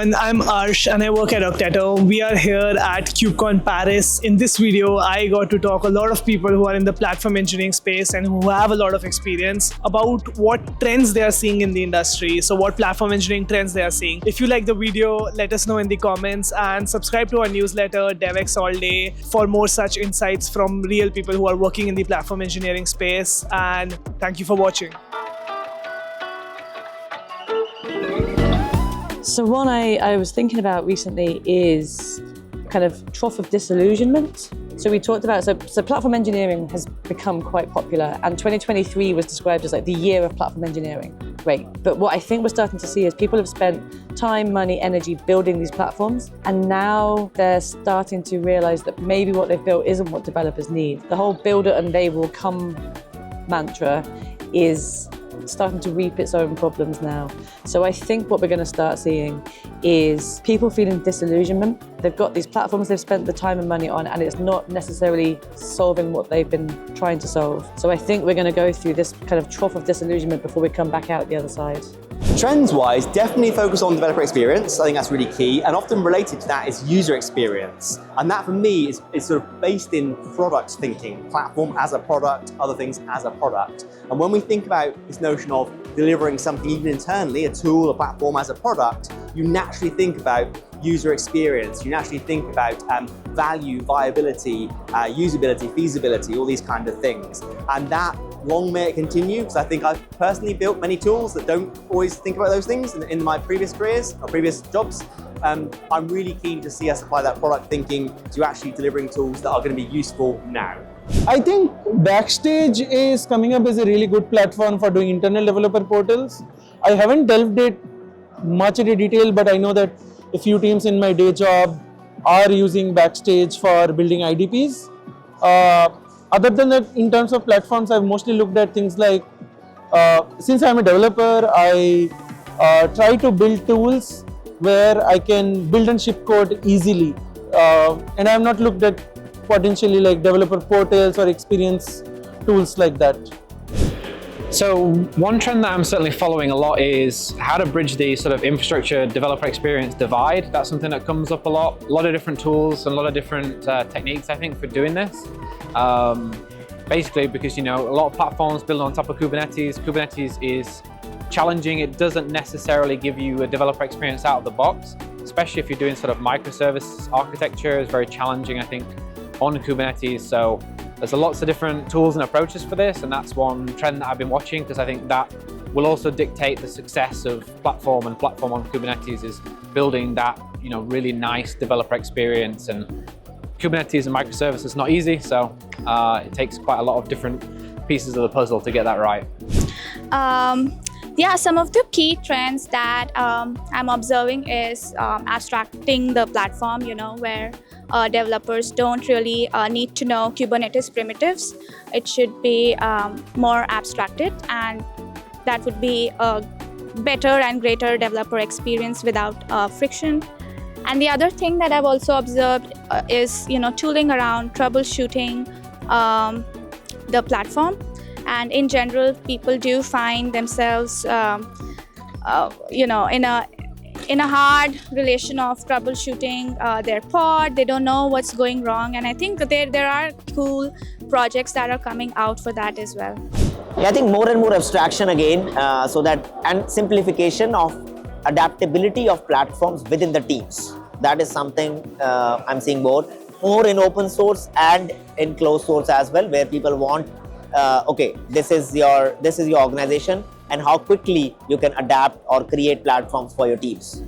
everyone, I'm Arsh and I work at Octato. We are here at KubeCon Paris. In this video, I got to talk a lot of people who are in the platform engineering space and who have a lot of experience about what trends they are seeing in the industry. So what platform engineering trends they are seeing. If you like the video, let us know in the comments and subscribe to our newsletter, DevX All Day, for more such insights from real people who are working in the platform engineering space. And thank you for watching. So one I was thinking about recently is kind of trough of disillusionment. So we talked about, so platform engineering has become quite popular, and 2023 was described as like the year of platform engineering. Great. But what I think we're starting to see is people have spent time, money, energy building these platforms, and now they're starting to realize that maybe what they've built isn't what developers need. The whole build it and they will come mantra is starting to reap its own problems now. So I think what we're going to start seeing is people feeling disillusionment. They've got these platforms they've spent the time and money on, and it's not necessarily solving what they've been trying to solve. So I think we're going to go through this kind of trough of disillusionment before we come back out the other side. Trends-wise, definitely focus on developer experience. I think that's really key. And often related to that is user experience. And that for me is sort of based in product thinking, platform as a product, other things as a product. And when we think about this notion of delivering something even internally, a tool, a platform as a product, you naturally think about user experience. You naturally think about value, viability, usability, feasibility, all these kind of things. And that long may it continue, because I think I've personally built many tools that don't always think about those things in my previous careers or previous jobs. I'm really keen to see us apply that product thinking to actually delivering tools that are going to be useful now. I think Backstage is coming up as a really good platform for doing internal developer portals. I haven't delved it much into detail, but I know that a few teams in my day job are using Backstage for building IDPs. Other than that, in terms of platforms, I've mostly looked at things like, since I'm a developer, I try to build tools where I can build and ship code easily. And I have not looked at potentially like developer portals or experience tools like that. So one trend that I'm certainly following a lot is how to bridge the sort of infrastructure developer experience divide. That's something that comes up a lot of different tools and a lot of different techniques, I think, for doing this. Basically because, you know, a lot of platforms build on top of Kubernetes. Kubernetes is challenging. It doesn't necessarily give you a developer experience out of the box, especially if you're doing sort of microservice architecture. It's very challenging, I think, on Kubernetes. So there's lots of different tools and approaches for this, and that's one trend that I've been watching, because I think that will also dictate the success of platform, and platform on Kubernetes is building that, you know, really nice developer experience. And Kubernetes and microservices is not easy, so it takes quite a lot of different pieces of the puzzle to get that right. Yeah, some of the key trends that I'm observing is abstracting the platform, you know, where developers don't really need to know Kubernetes primitives. It should be more abstracted, and that would be a better and greater developer experience without friction. And the other thing that I've also observed is, you know, tooling around troubleshooting the platform. And in general, people do find themselves, you know, in a hard relation of troubleshooting their pod. They don't know what's going wrong, and I think that there are cool projects that are coming out for that as well. Yeah, I think more and more abstraction again, so that, and simplification of adaptability of platforms within the teams. That is something I'm seeing more in open source and in closed source as well, where people want, okay, this is your organization, and how quickly you can adapt or create platforms for your teams.